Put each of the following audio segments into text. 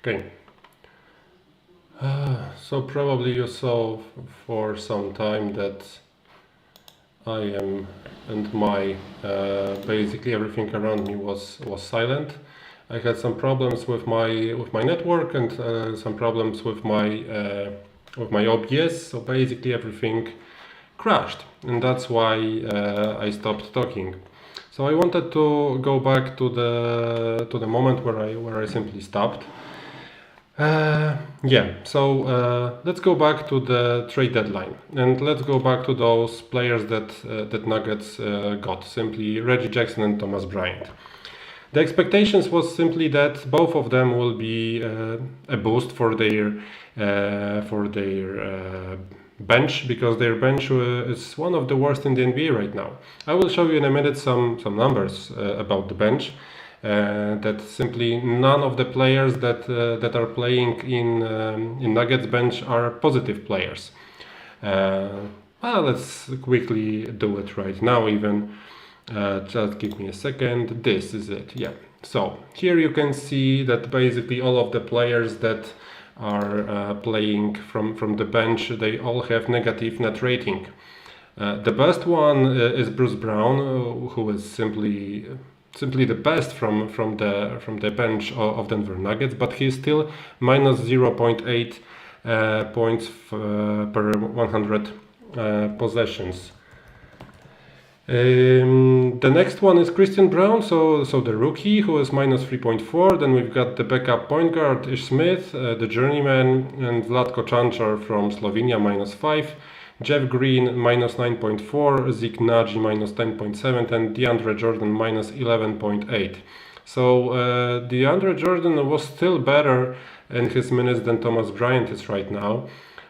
Okay. So probably you saw for some time that I am and my basically everything around me was silent. I had some problems with my network and some problems with my OBS. So basically everything crashed, and that's why I stopped talking. So I wanted to go back to the moment where I simply stopped. Let's go back to the trade deadline and let's go back to those players that Nuggets got, simply Reggie Jackson and Thomas Bryant. The expectations was simply that both of them will be a boost for their bench, because their bench is one of the worst in the NBA right now. I will show you in a minute some numbers about the bench. That simply none of the players that are playing in Nuggets bench are positive players. Let's quickly do it right now even. Just give me a second. This is it. Yeah. So here you can see that basically all of the players that are playing from the bench, they all have negative net rating. The best one is Bruce Brown, who is simply the best from the bench of Denver Nuggets, but he's still minus 0.8 points per 100 possessions. The next one is Christian Brown, so the rookie, who is minus 3.4. Then we've got the backup point guard Ish Smith, the journeyman, and Vlatko Čančar from Slovenia, minus 5. Jeff Green minus 9.4, Zeke Nagy minus 10.7, and DeAndre Jordan minus 11.8. So DeAndre Jordan was still better in his minutes than Thomas Bryant is right now,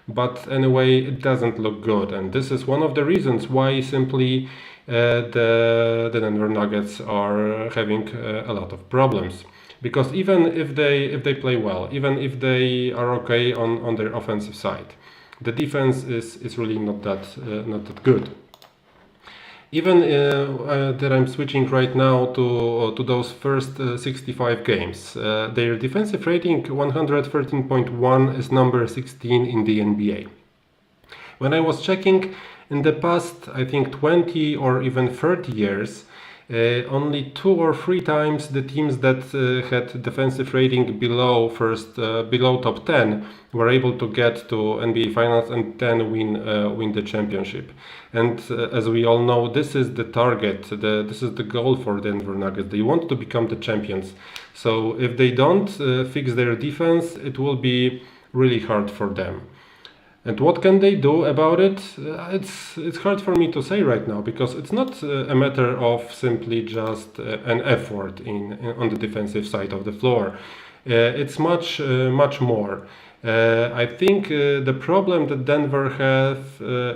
but anyway, it doesn't look good, and this is one of the reasons why simply the Denver Nuggets are having a lot of problems. Because even if they play well, even if they are okay on their offensive side, the defense is really not that good. Even that I'm switching right now to those first 65 games, their defensive rating 113.1 is number 16 in the NBA. When I was checking in the past, I think 20 or even 30 years, only 2 or 3 times the teams that had defensive rating below top 10 were able to get to NBA Finals and then win the championship. And as we all know, this is the target, this is the goal for Denver Nuggets. They want to become the champions. So if they don't fix their defense, it will be really hard for them. And what can they do about it? It's hard for me to say right now, because it's not a matter of simply just an effort on the defensive side of the floor. It's much more. I think the problem that Denver has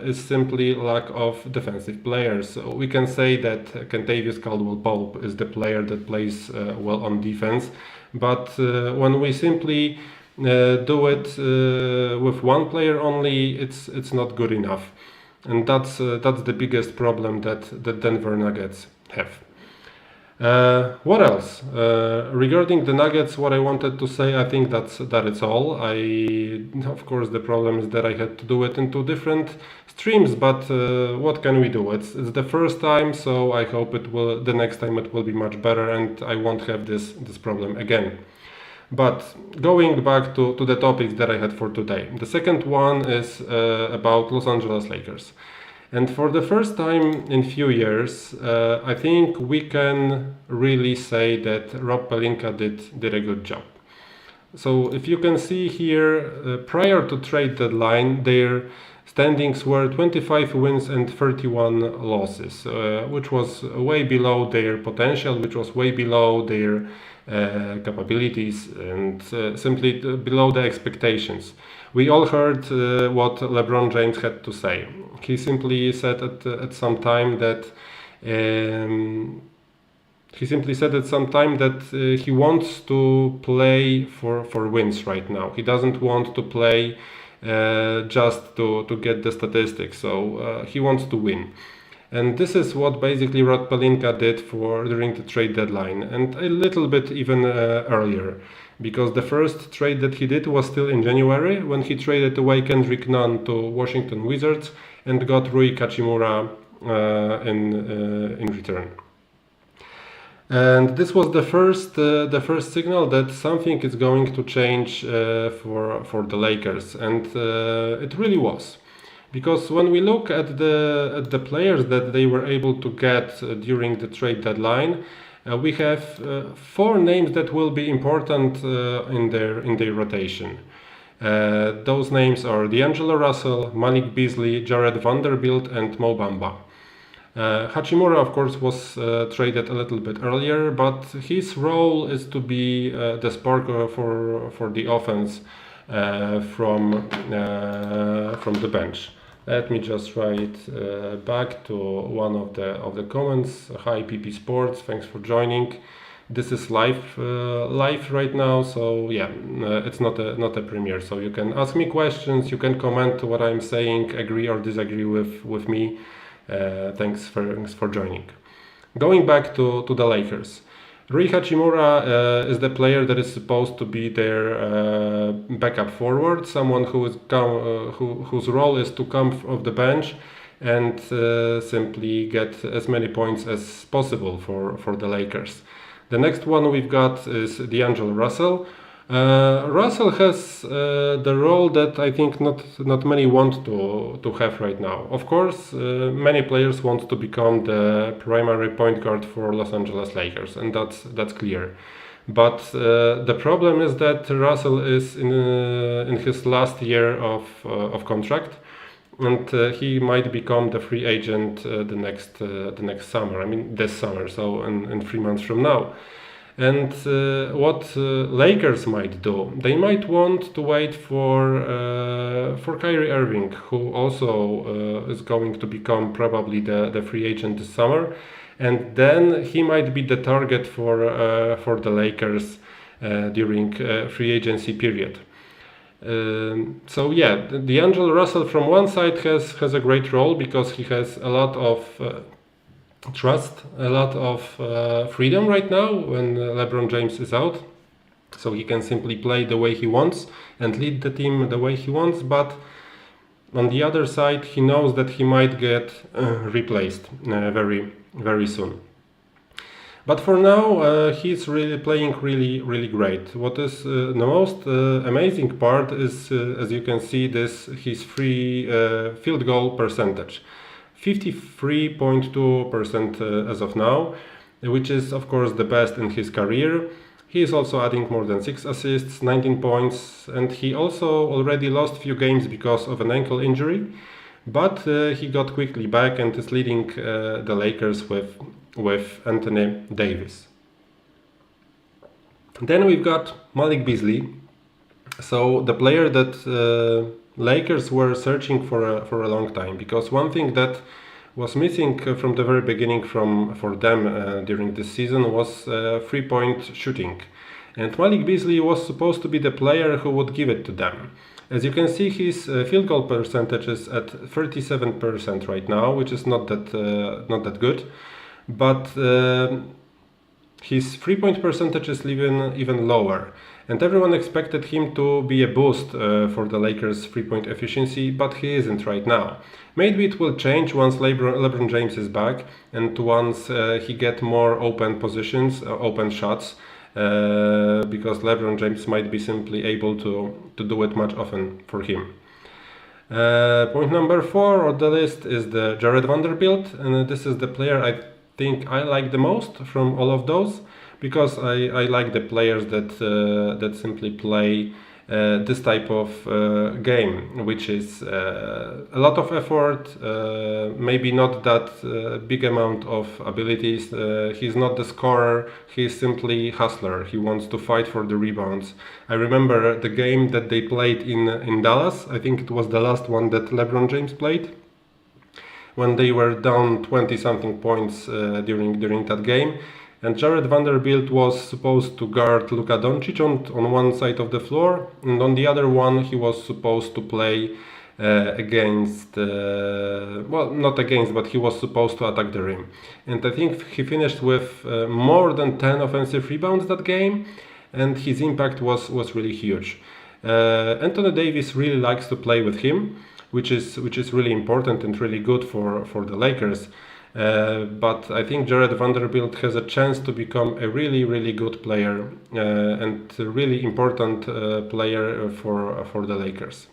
is simply lack of defensive players. So we can say that Kentavious Caldwell-Pope is the player that plays well on defense, but when we simply do it with one player only, it's not good enough, and that's the biggest problem that the Denver Nuggets have. What else? Regarding the Nuggets, what I wanted to say, I think that it's all. Of course, the problem is that I had to do it in 2 different streams, but what can we do? It's the first time, so I hope the next time it will be much better, and I won't have this problem again. But going back to the topics that I had for today, the second one is about Los Angeles Lakers. And for the first time in few years, I think we can really say that Rob Pelinka did a good job. So if you can see here, prior to trade deadline, their standings were 25 wins and 31 losses, which was way below their potential, which was way below their capabilities, and simply below the expectations. We all heard what LeBron James had to say. He simply said at some time that he wants to play for wins right now. He doesn't want to play just to get the statistics. So he wants to win. And this is what basically Rod Pelinka did during the trade deadline, and a little bit even earlier. because the first trade that he did was still in January, when he traded away Kendrick Nunn to Washington Wizards and got Rui Hachimura in return. And this was the first signal that something is going to change for the Lakers, and it really was. Because when we look at the players that they were able to get during the trade deadline, we have 4 names that will be important in their rotation. Those names are D'Angelo Russell, Malik Beasley, Jared Vanderbilt, and Mo Bamba. Hachimura, of course, was traded a little bit earlier, but his role is to be the spark for the offense from the bench. Let me just write back to one of the comments. Hi PP Sports, thanks for joining. This is live right now, so yeah, it's not a premiere. So you can ask me questions, you can comment what I'm saying, agree or disagree with me. Thanks for joining. Going back to the Lakers. Rui Hachimura is the player that is supposed to be their backup forward, someone whose role is to come off the bench and simply get as many points as possible for the Lakers. The next one we've got is D'Angelo Russell. Russell has the role that I think not many want to have right now. Of course, many players want to become the primary point guard for Los Angeles Lakers, and that's clear. But the problem is that Russell is in his last year of contract, and he might become the free agent the next summer. I mean this summer, so in 3 months from now. And what Lakers might do, they might want to wait for Kyrie Irving, who also is going to become probably the free agent this summer, and then he might be the target for the Lakers during free agency period. So yeah, D'Angelo Russell from one side has a great role because he has a lot of trust, a lot of freedom right now when LeBron James is out, so he can simply play the way he wants and lead the team the way he wants. But on the other side, he knows that he might get replaced very, very soon. But for now, he's really playing really great. What is the most amazing part is, as you can see, his free field goal percentage. 53.2% as of now, which is of course the best in his career. He is also adding more than 6 assists, 19 points, and he also already lost few games because of an ankle injury, but he got quickly back and is leading the Lakers with Anthony Davis. Then we've got Malik Beasley, so the player that Lakers were searching for a long time, because one thing that was missing from the very beginning for them during this season was 3-point shooting, and Malik Beasley was supposed to be the player who would give it to them. As you can see, his field goal percentage is at 37% right now, which is not that good, but his 3-point percentage is even lower. And everyone expected him to be a boost for the Lakers' 3-point efficiency, but he isn't right now. Maybe it will change once LeBron James is back and once he gets more open positions, open shots, because LeBron James might be simply able to do it much often for him. Point number 4 on the list is the Jared Vanderbilt, and this is the player I think I like the most from all of those, because I like the players that simply play this type of game, which is a lot of effort, maybe not that big amount of abilities. He's not the scorer, he's simply hustler. He wants to fight for the rebounds. I remember the game that they played in Dallas. I think it was the last one that LeBron James played, when they were down 20-something points during that game. And Jared Vanderbilt was supposed to guard Luka Doncic on one side of the floor, and on the other one he was supposed to play against, well, not against, but he was supposed to attack the rim. And I think he finished with more than 10 offensive rebounds that game. and his impact was really huge. Anthony Davis really likes to play with him, which is really important and really good for the Lakers. But I think Jared Vanderbilt has a chance to become a really good player and a really important player for the Lakers.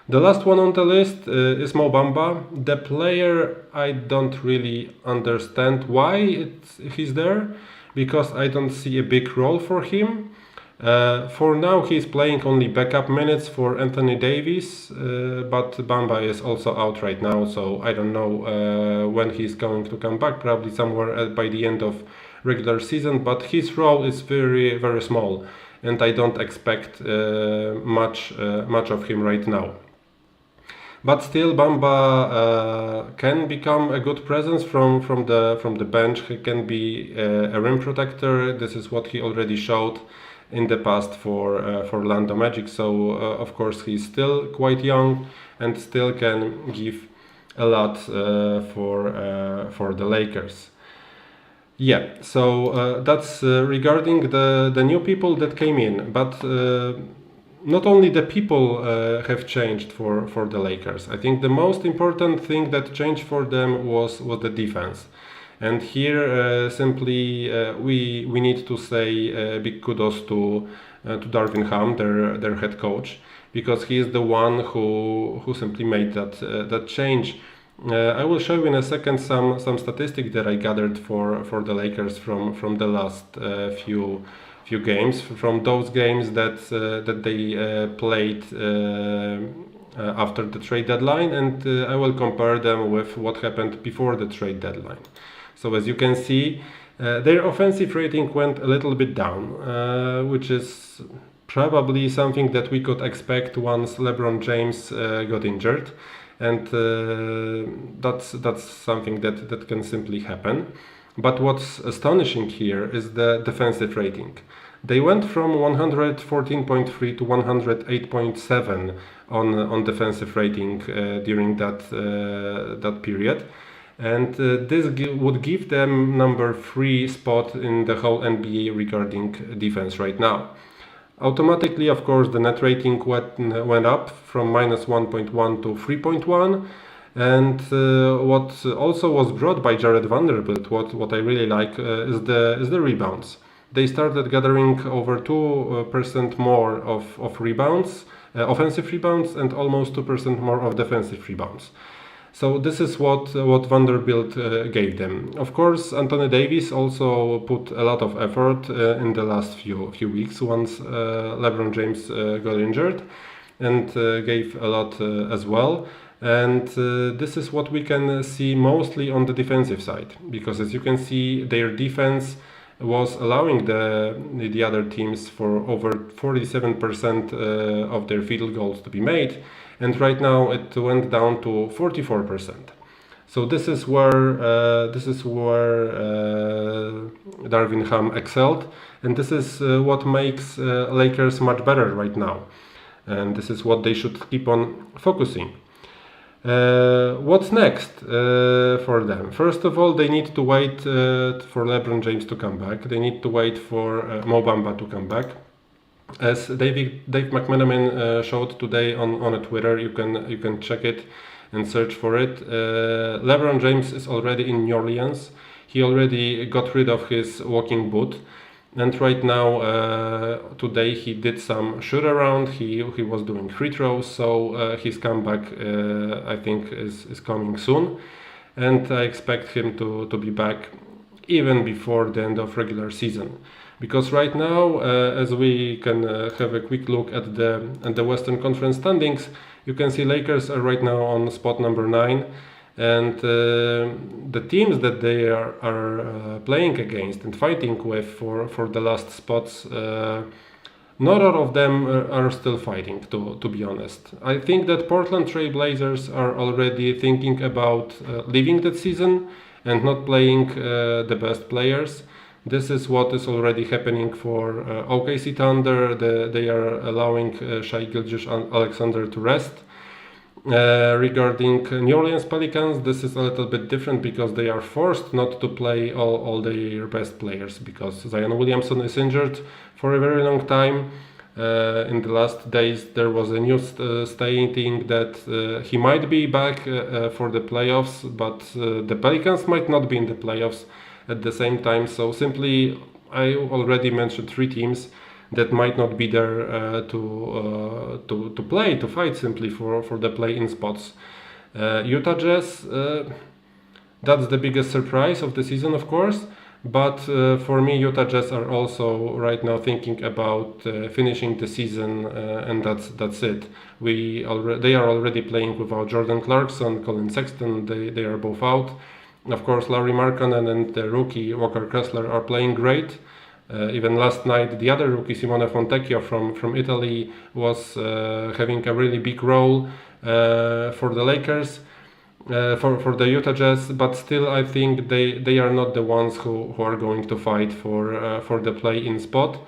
The last one on the list is Mo Bamba. The player, I don't really understand why he's there, because I don't see a big role for him. For now, he's playing only backup minutes for Anthony Davis, but Bamba is also out right now, so I don't know when he's going to come back, probably somewhere by the end of regular season, but his role is very small, and I don't expect much of him right now. But still, Bamba can become a good presence from the bench. He can be a rim protector. This is what he already showed in the past for Orlando Magic. So of course he's still quite young and still can give a lot for the Lakers. Yeah, so that's regarding the new people that came in, but not only the people have changed for the Lakers. I think the most important thing that changed for them was the defense. And here simply we need to say big kudos to Darvin Ham, their head coach, because he is the one who simply made that change. I will show you in a second some statistics that I gathered for the Lakers from the last few games, from those games that they played after the trade deadline, and I will compare them with what happened before the trade deadline. So as you can see, their offensive rating went a little bit down, which is probably something that we could expect once LeBron James got injured, and that's something that can simply happen. But what's astonishing here is the defensive rating. They went from 114.3 to 108.7 on defensive rating during that period. And this would give them number 3 spot in the whole NBA regarding defense right now. Automatically, of course, the net rating went up from -1.1 to 3.1. And what also was brought by Jared Vanderbilt, what I really like, is the rebounds. They started gathering over 2% more of rebounds, offensive rebounds, and almost 2% more of defensive rebounds. So this is what Vanderbilt gave them. Of course, Anthony Davis also put a lot of effort in the last few weeks once LeBron James got injured, and gave a lot as well. And this is what we can see mostly on the defensive side, because as you can see, their defense was allowing the other teams for over 47% of their field goals to be made, and right now it went down to 44%. So this is where Darvin Ham excelled, and this is what makes Lakers much better right now, and this is what they should keep on focusing. What's next for them? First of all, they need to wait for LeBron James to come back. They need to wait for Mo Bamba to come back. As Dave McMenamin showed today on Twitter, you can check it and search for it. LeBron James is already in New Orleans. He already got rid of his walking boot. And right now, today he did some shoot around. He was doing free throws, so his comeback I think is coming soon, and I expect him to be back even before the end of regular season. Because right now, as we can have a quick look at the Western Conference standings, you can see Lakers are right now on spot number 9. And the teams that they are playing against and fighting with for the last spots, not all of them are still fighting, to be honest. I think that Portland Trail Blazers are already thinking about leaving that season and not playing the best players. This is what is already happening for OKC Thunder. They are allowing Shai Gilgeous-Alexander to rest. Regarding New Orleans Pelicans, this is a little bit different because they are forced not to play all their best players because Zion Williamson is injured for a very long time. In the last days there was a news stating that he might be back for the playoffs, but the Pelicans might not be in the playoffs at the same time. So simply, I already mentioned 3 teams that might not be there to fight simply for the play-in spots. Utah Jazz, that's the biggest surprise of the season, of course. But for me, Utah Jazz are also right now thinking about finishing the season, and that's it. They are already playing without Jordan Clarkson, Colin Sexton. They are both out. Of course, Larry Markkanen and the rookie Walker Kessler are playing great. Even last night, the other rookie Simone Fontecchio from Italy was having a really big role for the Lakers. For the Utah Jazz, but still I think they are not the ones who are going to fight for the play-in spot.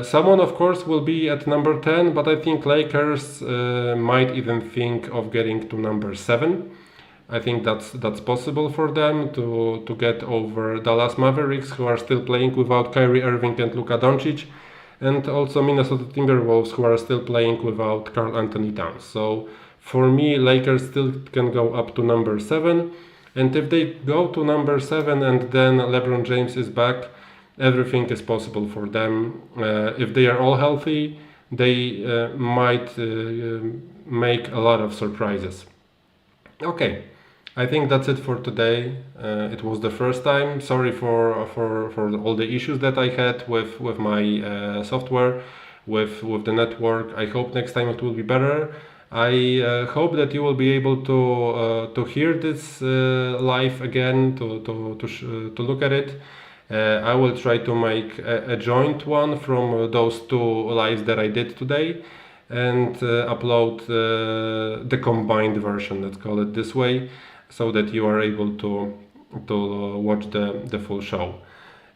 Someone of course will be at number 10, but I think Lakers might even think of getting to number 7. I think that's possible for them to get over Dallas Mavericks, who are still playing without Kyrie Irving and Luka Doncic, and also Minnesota Timberwolves, who are still playing without Karl Anthony Towns. So for me, Lakers still can go up to number 7, and if they go to number 7 and then LeBron James is back, everything is possible for them. If they are all healthy, they might make a lot of surprises. Okay, I think that's it for today. It was the first time. Sorry for all the issues that I had with my software, with the network. I hope next time it will be better. I hope that you will be able to hear this live again, to look at it. I will try to make a joint one from those 2 lives that I did today and upload the combined version, let's call it this way, so that you are able to watch the full show.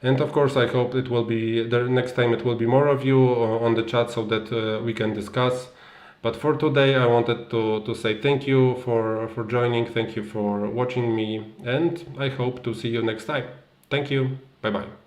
And of course, I hope it will be the next time. It will be more of you on the chat so that we can discuss. But for today, I wanted to say thank you for joining, thank you for watching me, and I hope to see you next time. Thank you, bye bye.